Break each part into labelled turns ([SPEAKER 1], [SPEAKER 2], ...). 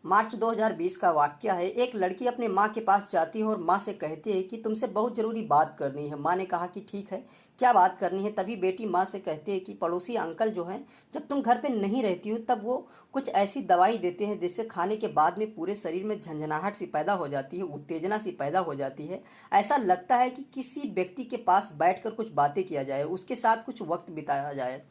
[SPEAKER 1] मार्च 2020 का वाकया है। एक लड़की अपने माँ के पास जाती है और माँ से कहती है कि तुमसे बहुत ज़रूरी बात करनी है। माँ ने कहा कि ठीक है, क्या बात करनी है। तभी बेटी माँ से कहती है कि पड़ोसी अंकल जो हैं, जब तुम घर पे नहीं रहती हो तब वो कुछ ऐसी दवाई देते हैं जिससे खाने के बाद में पूरे शरीर में झंझनाहट सी पैदा हो जाती है, उत्तेजना सी पैदा हो जाती है। ऐसा लगता है कि किसी व्यक्ति के पास बैठकर कुछ बातें किया जाए, उसके साथ कुछ वक्त बिताया जाए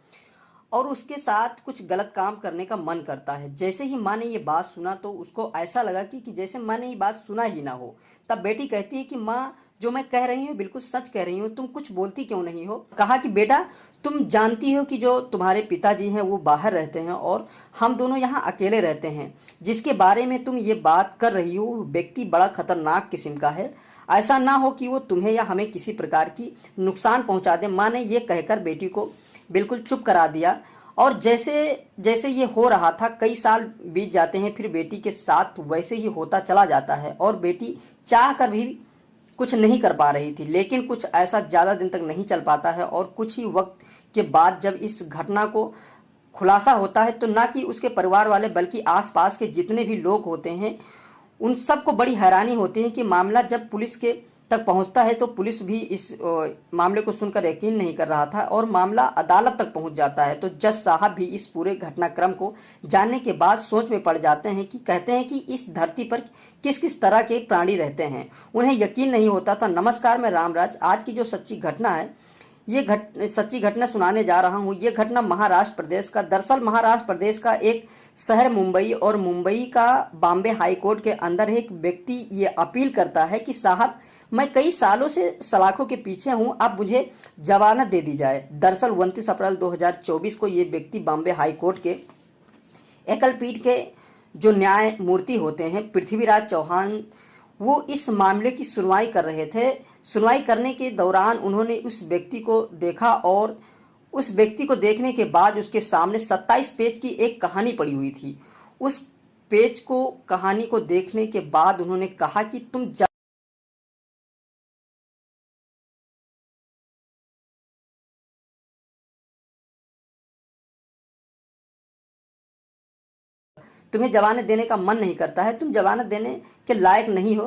[SPEAKER 1] और उसके साथ कुछ गलत काम करने का मन करता है। जैसे ही माँ ने ये बात सुना तो उसको ऐसा लगा कि जैसे माँ ने ये बात सुना ही ना हो। तब बेटी कहती है कि माँ, जो मैं कह रही हूँ बिल्कुल सच कह रही हूँ, तुम कुछ बोलती क्यों नहीं हो। कहा कि बेटा, तुम जानती हो कि जो तुम्हारे पिताजी हैं वो बाहर रहते हैं और हम दोनों यहाँ अकेले रहते हैं। जिसके बारे में तुम ये बात कर रही हो वो व्यक्ति बड़ा खतरनाक किस्म का है। ऐसा ना हो कि वो तुम्हें या हमें किसी प्रकार की नुकसान पहुंचा दे। माँ ने ये कहकर बेटी को बिल्कुल चुप करा दिया। और जैसे जैसे ये हो रहा था, कई साल बीत जाते हैं, फिर बेटी के साथ वैसे ही होता चला जाता है और बेटी चाह कर भी कुछ नहीं कर पा रही थी। लेकिन कुछ ऐसा ज़्यादा दिन तक नहीं चल पाता है और कुछ ही वक्त के बाद जब इस घटना को खुलासा होता है तो ना कि उसके परिवार वाले बल्कि आसपास के जितने भी लोग होते हैं उन सबको बड़ी हैरानी होती है कि मामला जब पुलिस के तक पहुंचता है तो पुलिस भी इस मामले को सुनकर यकीन नहीं कर रहा था और मामला अदालत तक पहुंच जाता है। तो जज साहब भी इस पूरे घटनाक्रम को जानने के बाद सोच में पड़ जाते हैं कि कहते हैं कि इस धरती पर किस किस तरह के प्राणी रहते हैं, उन्हें यकीन नहीं होता था। नमस्कार, मैं रामराज। आज की जो सच्ची घटना है, ये सच्ची घटना सुनाने जा रहा हूँ। ये घटना महाराष्ट्र प्रदेश का, दरअसल महाराष्ट्र प्रदेश का एक शहर मुंबई और मुंबई का बॉम्बे हाई कोर्ट के अंदर एक व्यक्ति ये अपील करता है कि साहब, मैं कई सालों से सलाखों के पीछे हूँ, अब मुझे जमानत दे दी जाए। दरअसल 29 अप्रैल 2024 को ये व्यक्ति बॉम्बे हाई कोर्ट के एकल पीठ के जो न्यायमूर्ति होते हैं पृथ्वीराज चौहान, वो इस मामले की सुनवाई कर रहे थे। सुनवाई करने के दौरान उन्होंने उस व्यक्ति को देखा और उस व्यक्ति को देखने के बाद उसके सामने 27 पेज की एक कहानी पड़ी हुई थी। उस पेज को, कहानी को देखने के बाद उन्होंने कहा कि तुम्हें जमानत देने का मन नहीं करता है, तुम जमानत देने के लायक नहीं हो।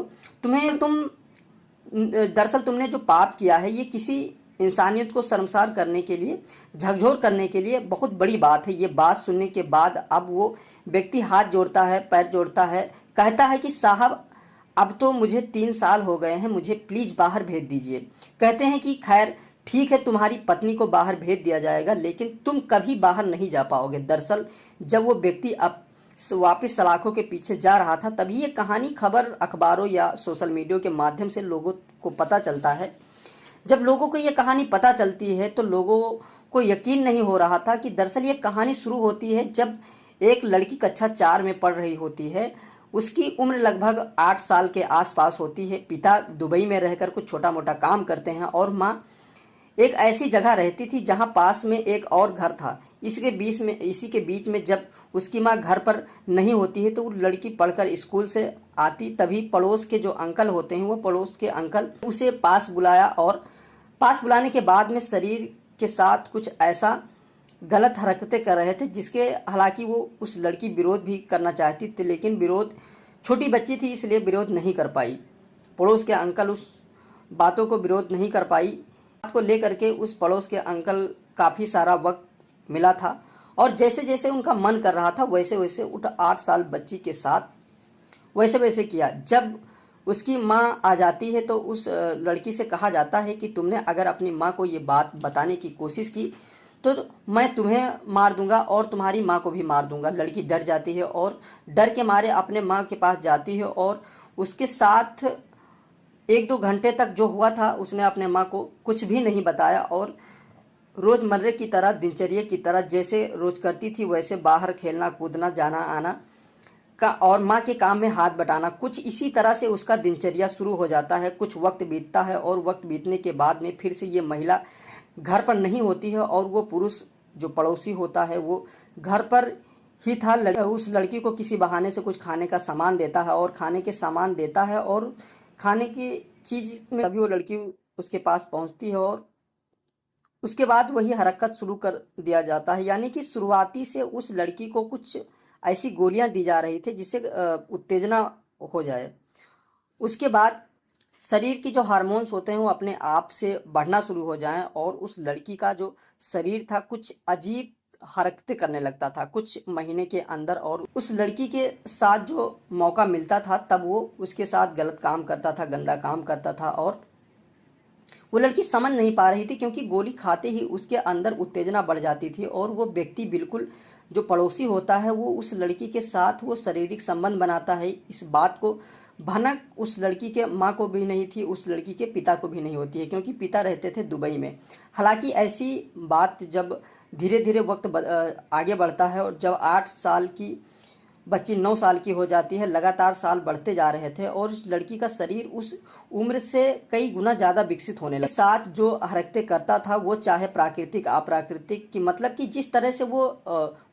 [SPEAKER 1] दरअसल तुमने जो पाप किया है ये किसी इंसानियत को शर्मसार करने के लिए, झकझोर करने के लिए बहुत बड़ी बात है। ये बात सुनने के बाद अब वो व्यक्ति हाथ जोड़ता है, पैर जोड़ता है, कहता है कि साहब, अब तो मुझे 3 साल हो गए हैं, मुझे प्लीज बाहर भेज दीजिए। कहते हैं कि खैर ठीक है, तुम्हारी पत्नी को बाहर भेज दिया जाएगा लेकिन तुम कभी बाहर नहीं जा पाओगे। दरअसल जब वो व्यक्ति अब वापिस सलाखों के पीछे जा रहा था तभी ये कहानी खबर अखबारों या सोशल मीडिया के माध्यम से लोगों को पता चलता है। जब लोगों को ये कहानी पता चलती है तो लोगों को यकीन नहीं हो रहा था कि दरअसल ये कहानी शुरू होती है जब एक लड़की कक्षा 4 में पढ़ रही होती है। उसकी उम्र लगभग 8 साल के आसपास होती है। पिता दुबई में रहकर कुछ छोटा मोटा काम करते हैं और माँ एक ऐसी जगह रहती थी जहां पास में एक और घर था। इसी के बीच में जब उसकी माँ घर पर नहीं होती है तो वो लड़की पढ़कर स्कूल से आती, तभी पड़ोस के जो अंकल होते हैं वो पड़ोस के अंकल उसे पास बुलाया और पास बुलाने के बाद में शरीर के साथ कुछ ऐसा गलत हरकतें कर रहे थे जिसके हालांकि वो उस लड़की विरोध भी करना चाहती थी, लेकिन विरोध, छोटी बच्ची थी इसलिए विरोध नहीं कर पाई। पड़ोस के अंकल उस बातों को विरोध नहीं कर पाई। बात को लेकर के उस पड़ोस के अंकल काफ़ी सारा वक्त मिला था और जैसे जैसे उनका मन कर रहा था वैसे वैसे उठ 8 साल बच्ची के साथ वैसे वैसे किया। जब उसकी माँ आ जाती है तो उस लड़की से कहा जाता है कि तुमने अगर अपनी माँ को ये बात बताने की कोशिश की तो मैं तुम्हें मार दूंगा और तुम्हारी माँ को भी मार दूंगा। लड़की डर जाती है और डर के मारे अपने माँ के पास जाती है और उसके साथ 1-2 घंटे तक जो हुआ था उसने अपने माँ को कुछ भी नहीं बताया और रोज़मर्रे की तरह, दिनचर्या की तरह जैसे रोज करती थी वैसे बाहर खेलना कूदना, जाना आना का और माँ के काम में हाथ बटाना, कुछ इसी तरह से उसका दिनचर्या शुरू हो जाता है। कुछ वक्त बीतता है और वक्त बीतने के बाद में फिर से ये महिला घर पर नहीं होती है और वो पुरुष जो पड़ोसी होता है वो घर पर ही था। उस लड़की को किसी बहाने से कुछ खाने का सामान देता है और खाने के सामान देता है और खाने की चीज़ में तभी वो लड़की उसके पास पहुंचती है और उसके बाद वही हरकत शुरू कर दिया जाता है। यानी कि शुरुआती से उस लड़की को कुछ ऐसी गोलियां दी जा रही थी जिससे उत्तेजना हो जाए। उसके बाद शरीर की जो हार्मोन्स होते हैं वो अपने आप से बढ़ना शुरू हो जाएं और उस लड़की का जो शरीर था कुछ अजीब हरकतें करने लगता था कुछ महीने के अंदर। और उस लड़की के साथ जो मौका मिलता था तब वो उसके साथ गलत काम करता था, गंदा काम करता था। और वो लड़की समझ नहीं पा रही थी क्योंकि गोली खाते ही उसके अंदर उत्तेजना बढ़ जाती थी और वो व्यक्ति बिल्कुल जो पड़ोसी होता है वो उस लड़की के साथ वो शारीरिक संबंध बनाता है। इस बात को भनक उस लड़की के माँ को भी नहीं थी, उस लड़की के पिता को भी नहीं होती है क्योंकि पिता रहते थे दुबई में। हालांकि ऐसी बात जब धीरे धीरे आगे बढ़ता है और जब 8 साल की बच्ची 9 साल की हो जाती है, लगातार साल बढ़ते जा रहे थे और उस लड़की का शरीर उस उम्र से कई गुना ज़्यादा विकसित होने लगा। साथ जो हरकतें करता था वो चाहे प्राकृतिक अप्राकृतिक की मतलब कि जिस तरह से वो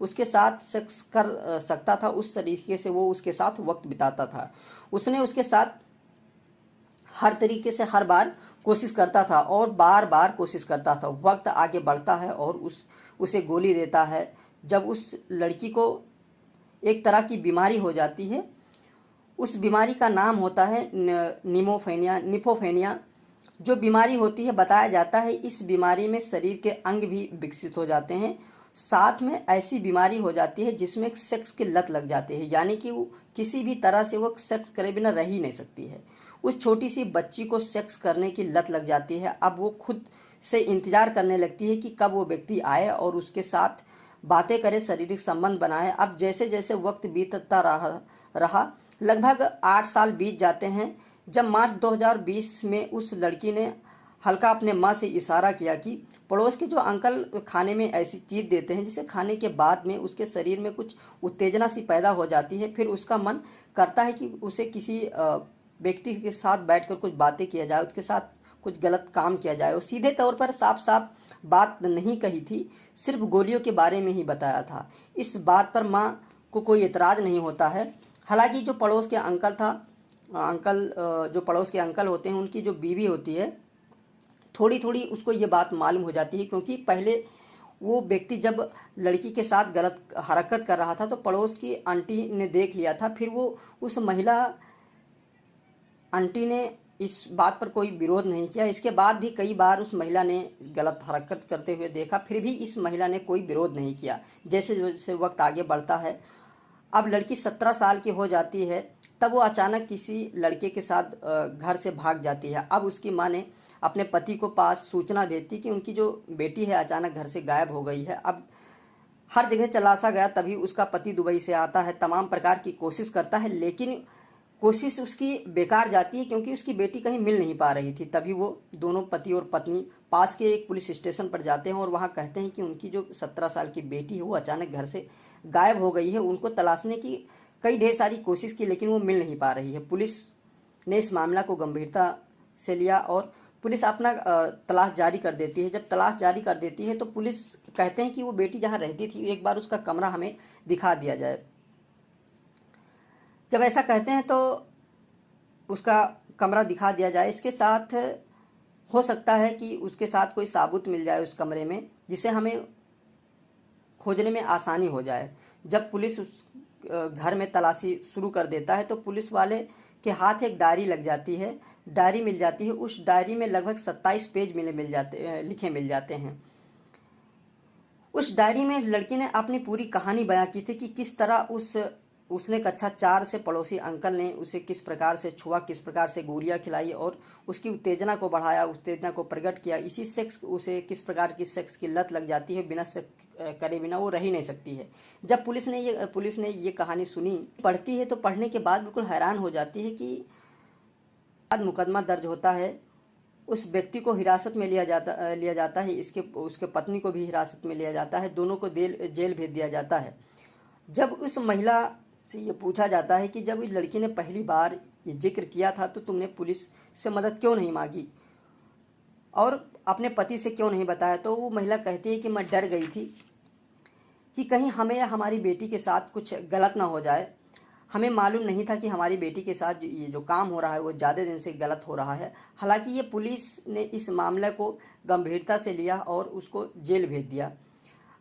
[SPEAKER 1] उसके साथ सेक्स कर सकता था उस तरीके से वो उसके साथ वक्त बिताता था। उसने उसके साथ हर तरीके से हर बार कोशिश करता था और बार बार कोशिश करता था। वक्त आगे बढ़ता है और उसे गोली देता है। जब उस लड़की को एक तरह की बीमारी हो जाती है, उस बीमारी का नाम होता है निपोफेनिया। जो बीमारी होती है बताया जाता है इस बीमारी में शरीर के अंग भी विकसित हो जाते हैं। साथ में ऐसी बीमारी हो जाती है जिसमें सेक्स की लत लग जाती है, यानी कि वो किसी भी तरह से वो सेक्स करे बिना रह ही नहीं सकती है। उस छोटी सी बच्ची को सेक्स करने की लत लग जाती है। अब वो खुद से इंतजार करने लगती है कि कब वो व्यक्ति आए और उसके साथ बातें करे, शारीरिक संबंध बनाए। अब जैसे जैसे वक्त बीतता रहा लगभग 8 साल बीत जाते हैं। जब मार्च 2020 में उस लड़की ने हल्का अपने माँ से इशारा किया कि पड़ोस के जो अंकल खाने में ऐसी चीज़ देते हैं जिसे खाने के बाद में उसके शरीर में कुछ उत्तेजना सी पैदा हो जाती है। फिर उसका मन करता है कि उसे किसी व्यक्ति के साथ बैठकर कुछ बातें किया जाए, उसके साथ कुछ गलत काम किया जाए। और सीधे तौर पर साफ साफ बात नहीं कही थी, सिर्फ गोलियों के बारे में ही बताया था। इस बात पर माँ को कोई एतराज़ नहीं होता है। हालांकि जो पड़ोस के अंकल जो पड़ोस के अंकल होते हैं उनकी जो बीवी होती है थोड़ी थोड़ी उसको ये बात मालूम हो जाती है क्योंकि पहले वो व्यक्ति जब लड़की के साथ गलत हरकत कर रहा था तो पड़ोस की आंटी ने देख लिया था। फिर वो उस महिला आंटी ने इस बात पर कोई विरोध नहीं किया। इसके बाद भी कई बार उस महिला ने गलत हरकत करते हुए देखा, फिर भी इस महिला ने कोई विरोध नहीं किया। जैसे जैसे वक्त आगे बढ़ता है, अब लड़की 17 साल की हो जाती है, तब वो अचानक किसी लड़के के साथ घर से भाग जाती है। अब उसकी माँ ने अपने पति को पास सूचना देती कि उनकी जो बेटी है अचानक घर से गायब हो गई है। अब हर जगह तलाशा गया, तभी उसका पति दुबई से आता है, तमाम प्रकार की कोशिश करता है, लेकिन कोशिश उसकी बेकार जाती है क्योंकि उसकी बेटी कहीं मिल नहीं पा रही थी। तभी वो दोनों पति और पत्नी पास के एक पुलिस स्टेशन पर जाते हैं और वहाँ कहते हैं कि उनकी जो 17 साल की बेटी है वो अचानक घर से गायब हो गई है। उनको तलाशने की कई ढेर सारी कोशिश की लेकिन वो मिल नहीं पा रही है। पुलिस ने इस मामला को गंभीरता से लिया और पुलिस अपना तलाश जारी कर देती है। जब तलाश जारी कर देती है तो पुलिस कहते हैं कि वो बेटी जहाँ रहती थी एक बार उसका कमरा हमें दिखा दिया जाए। जब ऐसा कहते हैं तो उसका कमरा दिखा दिया जाए। इसके साथ हो सकता है कि उसके साथ कोई साबुत मिल जाए उस कमरे में जिसे हमें खोजने में आसानी हो जाए। जब पुलिस उस घर में तलाशी शुरू कर देता है तो पुलिस वाले के हाथ एक डायरी लग जाती है, डायरी मिल जाती है। उस डायरी में लगभग 27 पेज लिखे मिल जाते हैं। उस डायरी में लड़की ने अपनी पूरी कहानी बयां की थी कि किस तरह उसने कक्षा 4 से पड़ोसी अंकल ने उसे किस प्रकार से छुआ, किस प्रकार से गोलियां खिलाई और उसकी उत्तेजना को बढ़ाया, उत्तेजना को प्रकट किया। इसी सेक्स उसे किस प्रकार की सेक्स की लत लग जाती है, बिना सेक्स करे बिना वो रह ही नहीं सकती है। जब पुलिस ने ये कहानी सुनी, पढ़ती है तो पढ़ने के बाद बिल्कुल हैरान हो जाती है कि बाद मुकदमा दर्ज होता है, उस व्यक्ति को हिरासत में लिया जाता है, उसके पत्नी को भी हिरासत में लिया जाता है, दोनों को जेल भेज दिया जाता है। जब उस महिला से ये पूछा जाता है कि जब इस लड़की ने पहली बार ये जिक्र किया था तो तुमने पुलिस से मदद क्यों नहीं मांगी और अपने पति से क्यों नहीं बताया, तो वो महिला कहती है कि मैं डर गई थी कि कहीं हमें या हमारी बेटी के साथ कुछ गलत ना हो जाए। हमें मालूम नहीं था कि हमारी बेटी के साथ ये जो काम हो रहा है वो ज़्यादा दिन से गलत हो रहा है। हालांकि ये पुलिस ने इस मामले को गंभीरता से लिया और उसको जेल भेज दिया।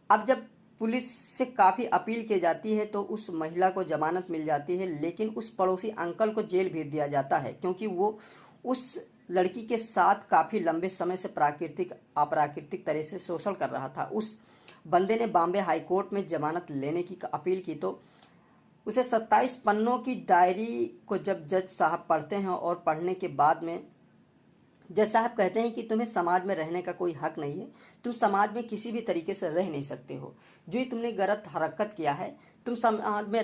[SPEAKER 1] अब जब पुलिस से काफ़ी अपील की जाती है तो उस महिला को जमानत मिल जाती है, लेकिन उस पड़ोसी अंकल को जेल भेज दिया जाता है क्योंकि वो उस लड़की के साथ काफ़ी लंबे समय से प्राकृतिक अप्राकृतिक तरह से शोषण कर रहा था। उस बंदे ने बॉम्बे हाई कोर्ट में जमानत लेने की अपील की तो उसे 27 पन्नों की डायरी को जब जज साहब पढ़ते हैं और पढ़ने के बाद में जज साहब कहते हैं कि तुम्हें समाज में रहने का कोई हक नहीं है, तुम समाज में किसी भी तरीके से रह नहीं सकते हो, जो ही तुमने गलत हरकत किया है तुम समाज में